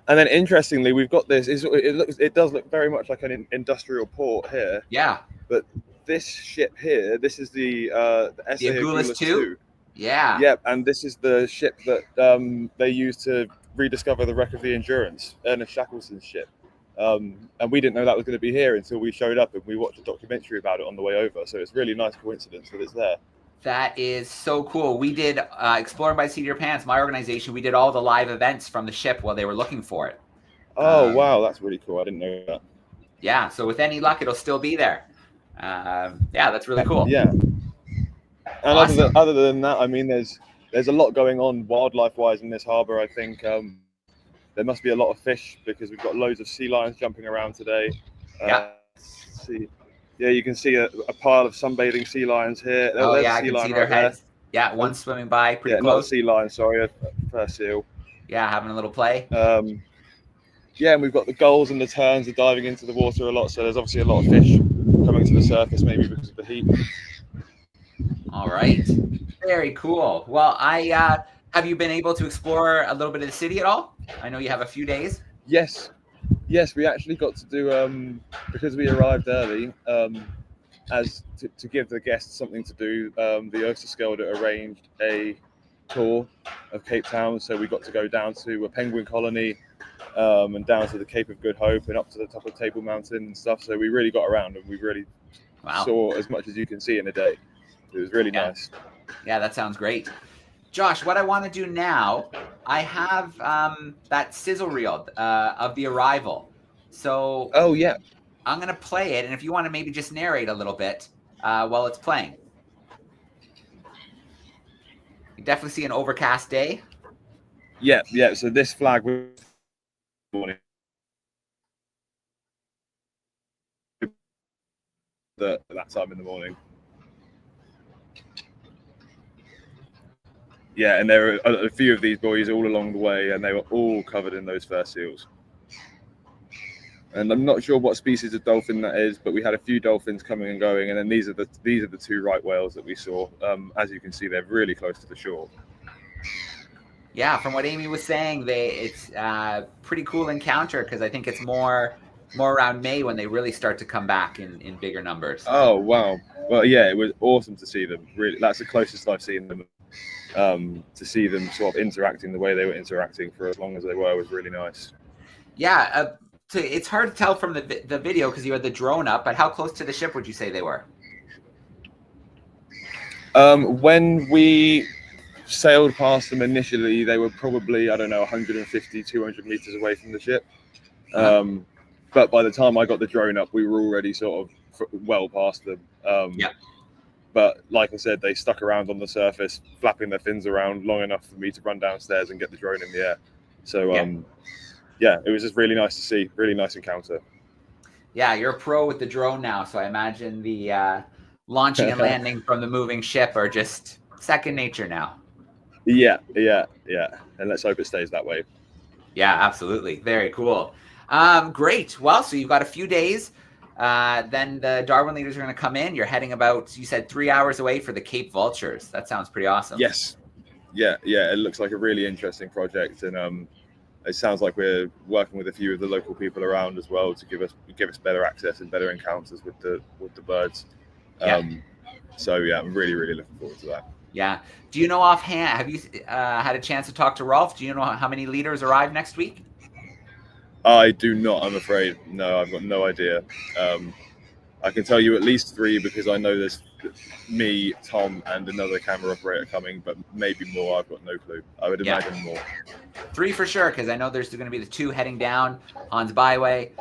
S4: And then interestingly, we've got this, it does look very much like an industrial port here.
S1: Yeah.
S4: But this ship here, this is the
S1: Agulhas 2? Yeah.
S4: Yep, and this is the ship that they used to rediscover the wreck of the Endurance, Ernest Shackleton's ship. And we didn't know that was going to be here until we showed up and we watched a documentary about it on the way over. So it's really nice coincidence that it's there.
S1: That is so cool. We did Exploring by the Seat of Your Pants, my organization. We did all the live events from the ship while they were looking for it.
S4: Oh, wow. That's really cool. I didn't know that.
S1: Yeah. So with any luck, it'll still be there. Yeah, that's really cool.
S4: Yeah. And awesome. other than that, I mean, there's a lot going on wildlife-wise in this harbor. I think there must be a lot of fish because we've got loads of sea lions jumping around today.
S1: Yeah.
S4: Yeah, you can see a pile of sunbathing sea lions here.
S1: Oh, yeah, I can see their heads. Yeah, one swimming by pretty close.
S4: Not a sea lion, sorry, a fur seal.
S1: Yeah, having a little play.
S4: Yeah, and we've got the gulls and the terns are diving into the water a lot, so there's obviously a lot of fish coming to the surface, maybe because of the heat.
S1: All right, very cool. Well, have you been able to explore a little bit of the city at all? I know you have a few days.
S4: Yes, we actually got to do, because we arrived early, as to give the guests something to do, the Oosterschelde arranged a tour of Cape Town, so we got to go down to a penguin colony, and down to the Cape of Good Hope and up to the top of Table Mountain and stuff. So we really got around and we really saw as much as you can see in a day. It was really nice.
S1: Yeah, that sounds great. Josh, what I want to do now, I have that sizzle reel of the arrival. So
S4: yeah,
S1: I'm going to play it. And if you want to maybe just narrate a little bit while it's playing. You definitely see an overcast day.
S4: Yeah. So this flag was morning. That time in the morning. Yeah, and there were a few of these boys all along the way, and they were all covered in those fur seals. And I'm not sure what species of dolphin that is, but we had a few dolphins coming and going, and then these are the two right whales that we saw. As you can see, they're really close to the shore.
S1: Yeah, from what Amy was saying, it's pretty cool encounter because I think it's more around May when they really start to come back in bigger numbers.
S4: Oh wow! Well, yeah, it was awesome to see them. Really, that's the closest I've seen them. To see them sort of interacting the way they were interacting for as long as they were was really nice.
S1: Yeah, it's hard to tell from the video because you had the drone up, but how close to the ship would you say they were?
S4: When we sailed past them initially, they were probably, I don't know, 150, 200 meters away from the ship. But by the time I got the drone up, we were already sort of well past them.
S1: Yeah.
S4: But like I said, they stuck around on the surface, flapping their fins around long enough for me to run downstairs and get the drone in the air. So, yeah, it was just really nice to see. Really nice encounter.
S1: Yeah, you're a pro with the drone now, so I imagine the launching and landing from the moving ship are just second nature now.
S4: Yeah. And let's hope it stays that way.
S1: Yeah, absolutely. Very cool. Great. Well, so you've got a few days. Then the Darwin leaders are going to come in. You're heading about, you said 3 hours away for the Cape Vultures. That sounds pretty awesome.
S4: Yes. Yeah. It looks like a really interesting project, and it sounds like we're working with a few of the local people around as well to give us better access and better encounters with the birds. So yeah, I'm really looking forward to that.
S1: Yeah. Do you know offhand, have you had a chance to talk to Rolf? Do you know how many leaders arrive next week?
S4: I do not, I'm afraid. No, I've got no idea. I can tell you at least 3 because I know there's me, Tom, and another camera operator coming, but maybe more. I've got no clue. I would imagine more.
S1: 3 for sure, because I know there's going to be the 2 heading down Gansbaai way.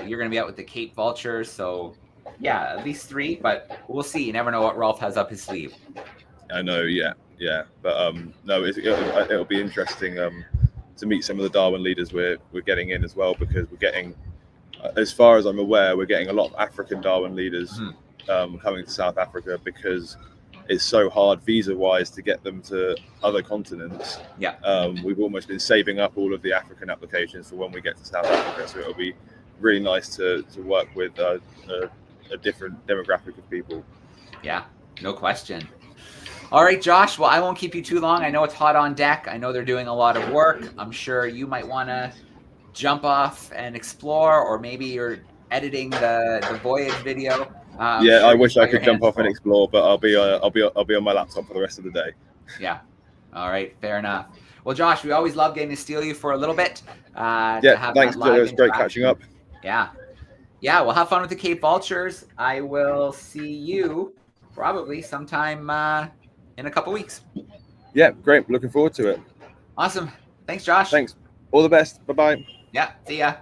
S1: You're going to be out with the Cape Vultures, so yeah, at least 3, but we'll see. You never know what Rolf has up his sleeve.
S4: I know, yeah. But no, it'll be interesting to meet some of the Darwin leaders we're getting in as well, because we're getting, as far as I'm aware, we're getting a lot of African Darwin leaders coming to South Africa because it's so hard visa-wise to get them to other continents.
S1: Yeah.
S4: We've almost been saving up all of the African applications for when we get to South Africa, so it'll be really nice to work with a different demographic of people.
S1: Yeah, no question. All right, Josh. Well, I won't keep you too long. I know it's hot on deck. I know they're doing a lot of work. I'm sure you might want to jump off and explore, or maybe you're editing the voyage video.
S4: Yeah, I wish I could jump off and explore, but I'll be on my laptop for the rest of the day.
S1: Yeah. All right. Fair enough. Well, Josh, we always love getting to steal you for a little bit.
S4: Yeah, thanks. It was great catching up.
S1: Yeah. Well, have fun with the Cape Vultures. I will see you probably sometime in a couple weeks.
S4: Yeah, great. Looking forward to it.
S1: Awesome. Thanks, Josh.
S4: Thanks. All the best. Bye-bye.
S1: Yeah. See ya.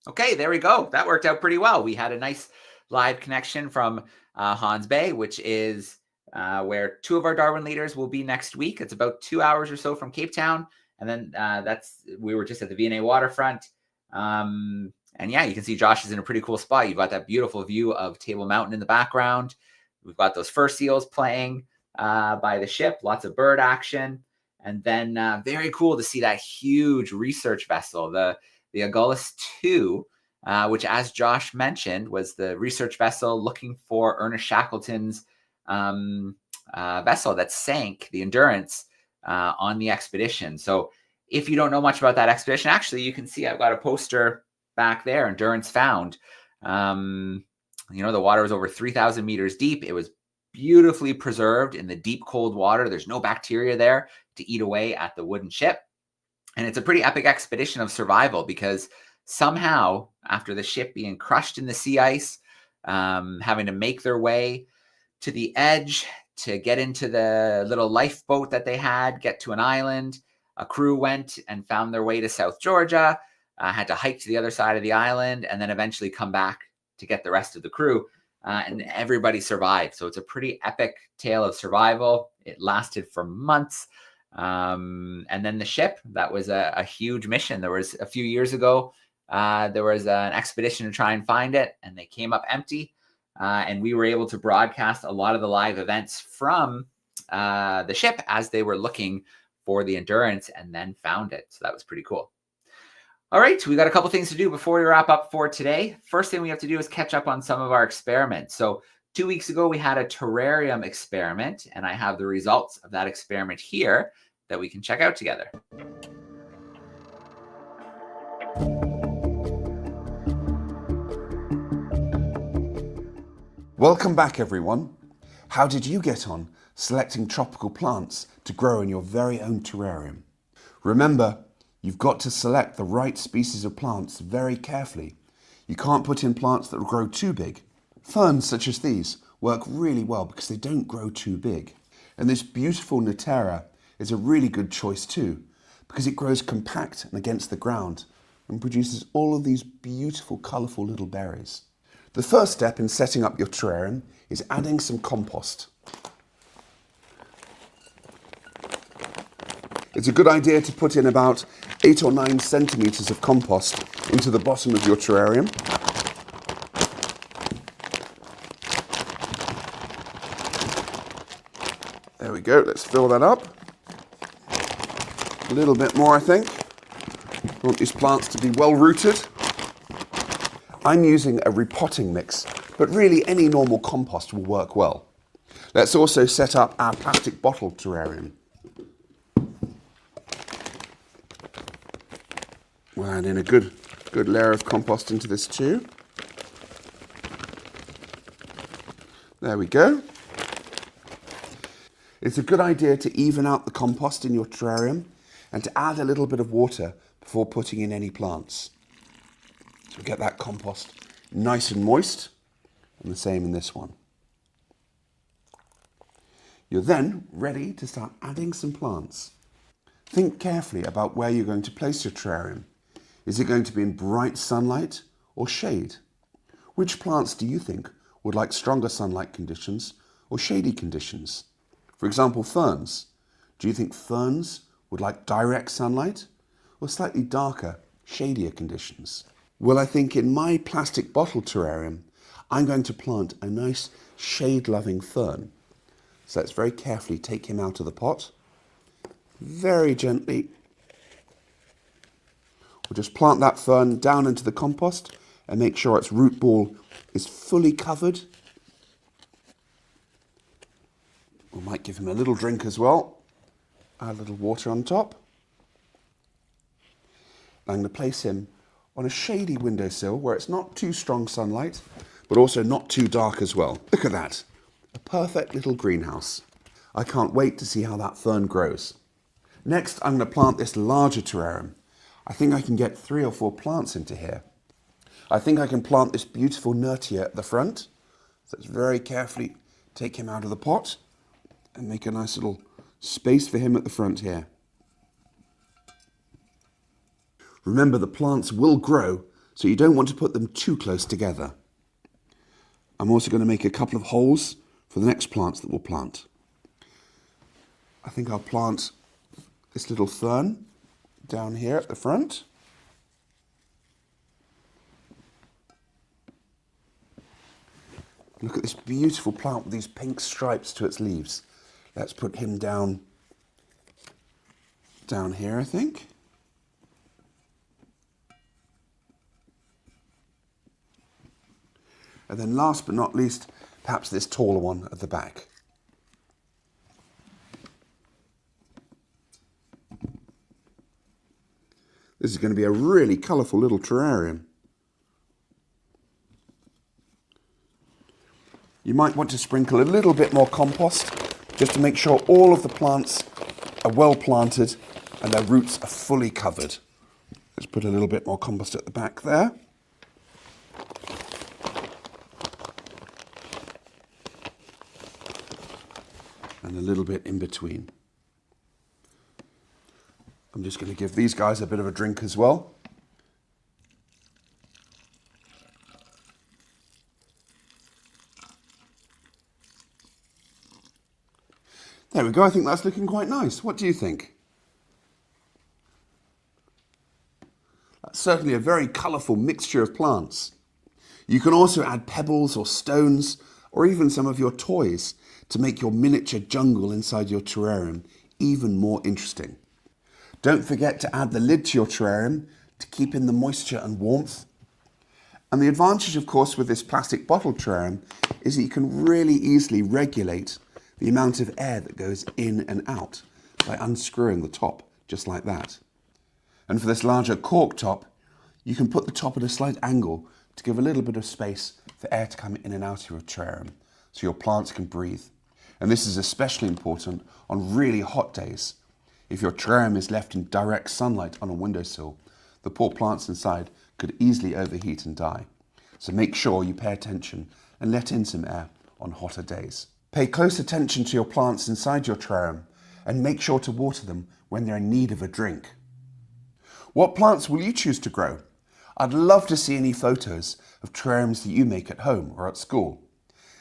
S1: Okay, there we go. That worked out pretty well. We had a nice live connection from Gansbaai, which is where 2 of our Darwin leaders will be next week. It's about 2 hours or so from Cape Town. And then we were just at the V&A waterfront. And yeah, you can see Josh is in a pretty cool spot. You've got that beautiful view of Table Mountain in the background. We've got those fur seals playing by the ship, lots of bird action. And then very cool to see that huge research vessel, the Agulhas 2, which, as Josh mentioned, was the research vessel looking for Ernest Shackleton's vessel that sank, the Endurance, on the expedition. So if you don't know much about that expedition, actually, you can see I've got a poster back there, Endurance Found. The water was over 3,000 meters deep. It was beautifully preserved in the deep, cold water. There's no bacteria there to eat away at the wooden ship. And it's a pretty epic expedition of survival because somehow, after the ship being crushed in the sea ice, having to make their way to the edge to get into the little lifeboat that they had, get to an island, a crew went and found their way to South Georgia, had to hike to the other side of the island, and then eventually come back to get the rest of the crew. And everybody survived. So it's a pretty epic tale of survival. It lasted for months. And then the ship, that was a huge mission. There was a few years ago, there was an expedition to try and find it, and they came up empty. And we were able to broadcast a lot of the live events from the ship as they were looking for the Endurance and then found it. So that was pretty cool. All right, we got a couple things to do before we wrap up for today. First thing we have to do is catch up on some of our experiments. So 2 weeks ago, we had a terrarium experiment, and I have the results of that experiment here that we can check out together.
S5: Welcome back, everyone. How did you get on selecting tropical plants to grow in your very own terrarium? Remember, you've got to select the right species of plants very carefully. You can't put in plants that will grow too big. Ferns such as these work really well because they don't grow too big. And this beautiful Natera is a really good choice too, because it grows compact and against the ground and produces all of these beautiful, colourful little berries. The first step in setting up your terrarium is adding some compost. It's a good idea to put in about 8 or 9 centimetres of compost into the bottom of your terrarium. There we go, let's fill that up. A little bit more, I think. I want these plants to be well rooted. I'm using a repotting mix, but really any normal compost will work well. Let's also set up our plastic bottle terrarium. We'll add in a good layer of compost into this too. There we go. It's a good idea to even out the compost in your terrarium and to add a little bit of water before putting in any plants. So get that compost nice and moist, and the same in this one. You're then ready to start adding some plants. Think carefully about where you're going to place your terrarium. Is it going to be in bright sunlight or shade? Which plants do you think would like stronger sunlight conditions or shady conditions? For example, ferns. Do you think ferns would like direct sunlight or slightly darker, shadier conditions? Well, I think in my plastic bottle terrarium, I'm going to plant a nice shade-loving fern. So let's very carefully take him out of the pot. Very gently. We'll just plant that fern down into the compost and make sure its root ball is fully covered. We might give him a little drink as well. Add a little water on top. I'm going to place him on a shady windowsill where it's not too strong sunlight, but also not too dark as well. Look at that. A perfect little greenhouse. I can't wait to see how that fern grows. Next, I'm going to plant this larger terrarium. I think I can get 3 or 4 plants into here. I think I can plant this beautiful Nertia at the front. So let's very carefully take him out of the pot and make a nice little space for him at the front here. Remember, the plants will grow, so you don't want to put them too close together. I'm also going to make a couple of holes for the next plants that we'll plant. I think I'll plant this little fern down here at the front. Look at this beautiful plant with these pink stripes to its leaves. Let's put him down here, I think. And then last but not least, perhaps this taller one at the back. This is going to be a really colourful little terrarium. You might want to sprinkle a little bit more compost just to make sure all of the plants are well planted and their roots are fully covered. Let's put a little bit more compost at the back there. And a little bit in between. I'm just going to give these guys a bit of a drink as well. There we go, I think that's looking quite nice. What do you think? That's certainly a very colourful mixture of plants. You can also add pebbles or stones or even some of your toys to make your miniature jungle inside your terrarium even more interesting. Don't forget to add the lid to your terrarium to keep in the moisture and warmth. And the advantage, of course, with this plastic bottle terrarium is that you can really easily regulate the amount of air that goes in and out by unscrewing the top, just like that. And for this larger cork top, you can put the top at a slight angle to give a little bit of space for air to come in and out of your terrarium so your plants can breathe. And this is especially important on really hot days. If your terrarium is left in direct sunlight on a windowsill, the poor plants inside could easily overheat and die. So make sure you pay attention and let in some air on hotter days. Pay close attention to your plants inside your terrarium and make sure to water them when they're in need of a drink. What plants will you choose to grow? I'd love to see any photos of terrariums that you make at home or at school.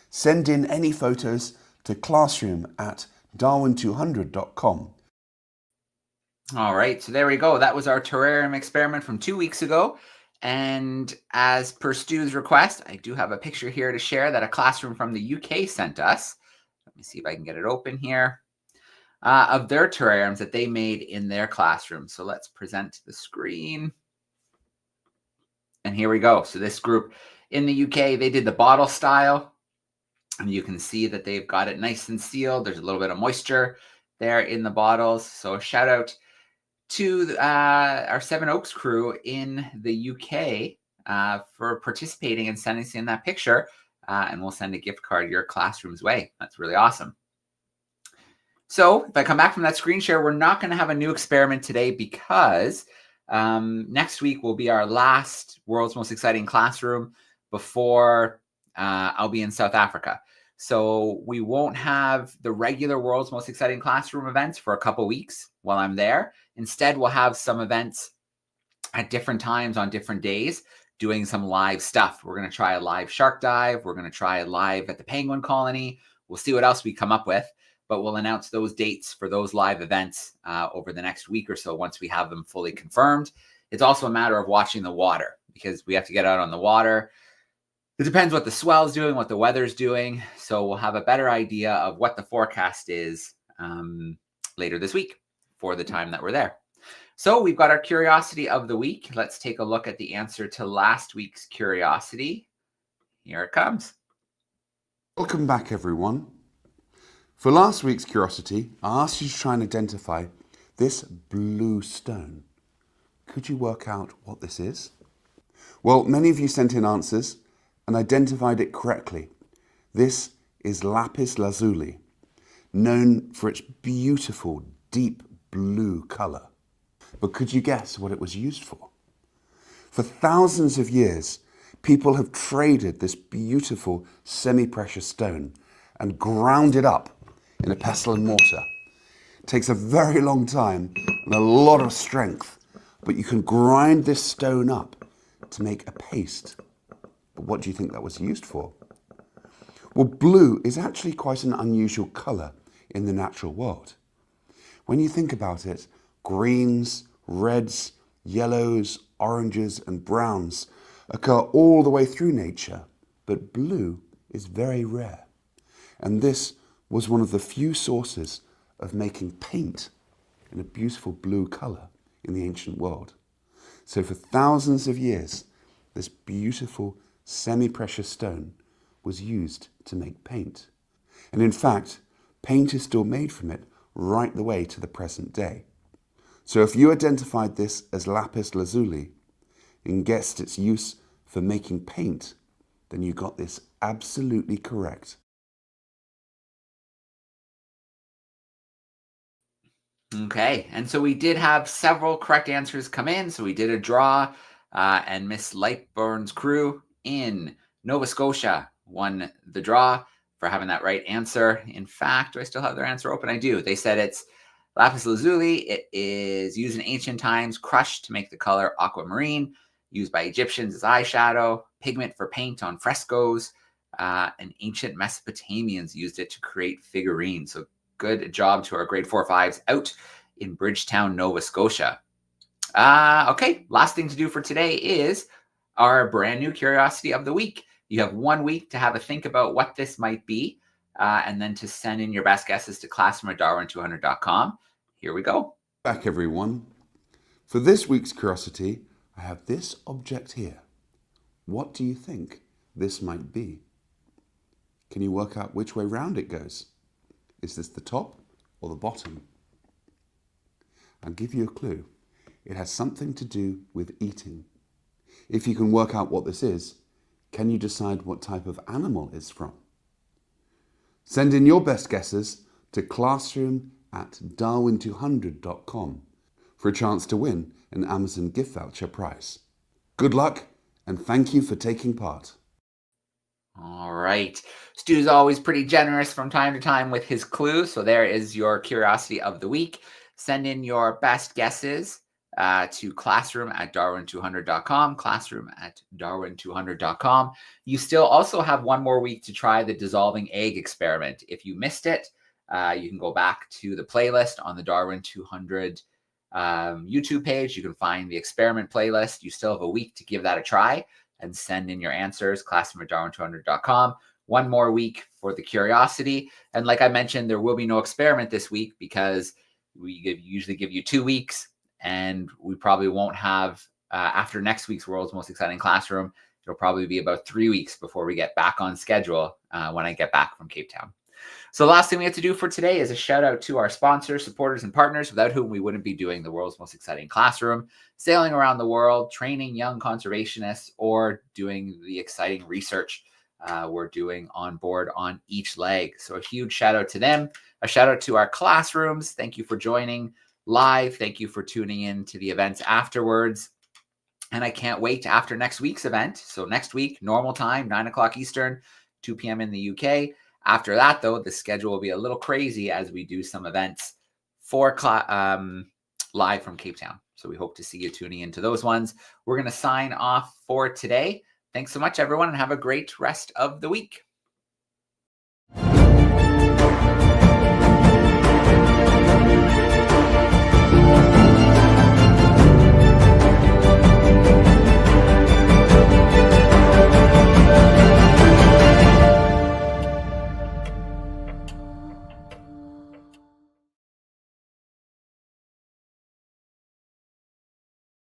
S5: Send in any photos to classroom@darwin200.com.
S1: All right, so there we go. That was our terrarium experiment from 2 weeks ago. And as per Stu's request, I do have a picture here to share that a classroom from the UK sent us. Let me see if I can get it open here. Of their terrariums that they made in their classroom. So let's present to the screen. And here we go. So this group in the UK, they did the bottle style. And you can see that they've got it nice and sealed. There's a little bit of moisture there in the bottles. So a shout out to our Seven Oaks crew in the UK for participating and sending us in that picture. And we'll send a gift card your classroom's way. That's really awesome. So if I come back from that screen share, we're not going to have a new experiment today because next week will be our last World's Most Exciting Classroom before I'll be in South Africa. So we won't have the regular World's Most Exciting Classroom events for a couple weeks while I'm there. Instead, we'll have some events at different times on different days doing some live stuff. We're going to try a live shark dive. We're going to try a live at the penguin colony. We'll see what else we come up with, but we'll announce those dates for those live events over the next week or so once we have them fully confirmed. It's also a matter of watching the water because we have to get out on the water. It depends what the swell's doing, what the weather's doing. So we'll have a better idea of what the forecast is later this week for the time that we're there. So we've got our curiosity of the week. Let's take a look at the answer to last week's curiosity. Here it comes.
S5: Welcome back, everyone. For last week's curiosity, I asked you to try and identify this blue stone. Could you work out what this is? Well, many of you sent in answers and identified it correctly. This is lapis lazuli, known for its beautiful deep blue colour. But could you guess what it was used for? For thousands of years, people have traded this beautiful semi-precious stone and ground it up in a pestle and mortar. It takes a very long time and a lot of strength, but you can grind this stone up to make a paste. But what do you think that was used for? Well, blue is actually quite an unusual colour in the natural world. When you think about it, greens, reds, yellows, oranges and browns occur all the way through nature, but blue is very rare. And this was one of the few sources of making paint in a beautiful blue colour in the ancient world. So for thousands of years, this beautiful semi-precious stone was used to make paint. And in fact, paint is still made from it right the way to the present day. So if you identified this as lapis lazuli and guessed its use for making paint, then you got this absolutely correct.
S1: Okay, and so we did have several correct answers come in. So we did a draw, and Miss Lightburn's crew in Nova Scotia won the draw for having that right answer. In fact, do I still have their answer open? I do. They said it's lapis lazuli. It is used in ancient times, crushed to make the color aquamarine, used by Egyptians as eyeshadow, pigment for paint on frescoes, and ancient Mesopotamians used it to create figurines. So good job to our grade 4-5s out in Bridgetown, Nova Scotia. Okay, last thing to do for today is our brand new curiosity of the week. You have 1 week to have a think about what this might be, and then to send in your best guesses to classroom@darwin200.com. Here we go.
S5: Back, everyone. For this week's curiosity, I have this object here. What do you think this might be? Can you work out which way round it goes? Is this the top or the bottom? I'll give you a clue. It has something to do with eating. If you can work out what this is, can you decide what type of animal it's from? Send in your best guesses to classroom@darwin200.com for a chance to win an Amazon gift voucher prize. Good luck and thank you for taking part.
S1: All right. Stu's always pretty generous from time to time with his clue. So there is your curiosity of the week. Send in your best guesses to classroom@darwin200.com, classroom@darwin200.com. You still also have one more week to try the dissolving egg experiment. If you missed it, you can go back to the playlist on the Darwin 200 YouTube page. You can find the experiment playlist. You still have a week to give that a try and send in your answers, classroom@darwin200.com. One more week for the curiosity. And like I mentioned, there will be no experiment this week because we usually give you 2 weeks, and we probably won't have, after next week's World's Most Exciting Classroom, it'll probably be about 3 weeks before we get back on schedule when I get back from Cape Town. So the last thing we have to do for today is a shout out to our sponsors, supporters, and partners, without whom we wouldn't be doing the World's Most Exciting Classroom, sailing around the world, training young conservationists, or doing the exciting research we're doing on board on each leg. So a huge shout out to them. A shout out to our classrooms. Thank you for joining live. Thank you for tuning in to the events afterwards. And I can't wait after next week's event. So next week, normal time, 9 o'clock Eastern, 2 p.m. in the UK. After that, though, the schedule will be a little crazy as we do some events for live from Cape Town. So we hope to see you tuning into those ones. We're going to sign off for today. Thanks so much, everyone, and have a great rest of the week.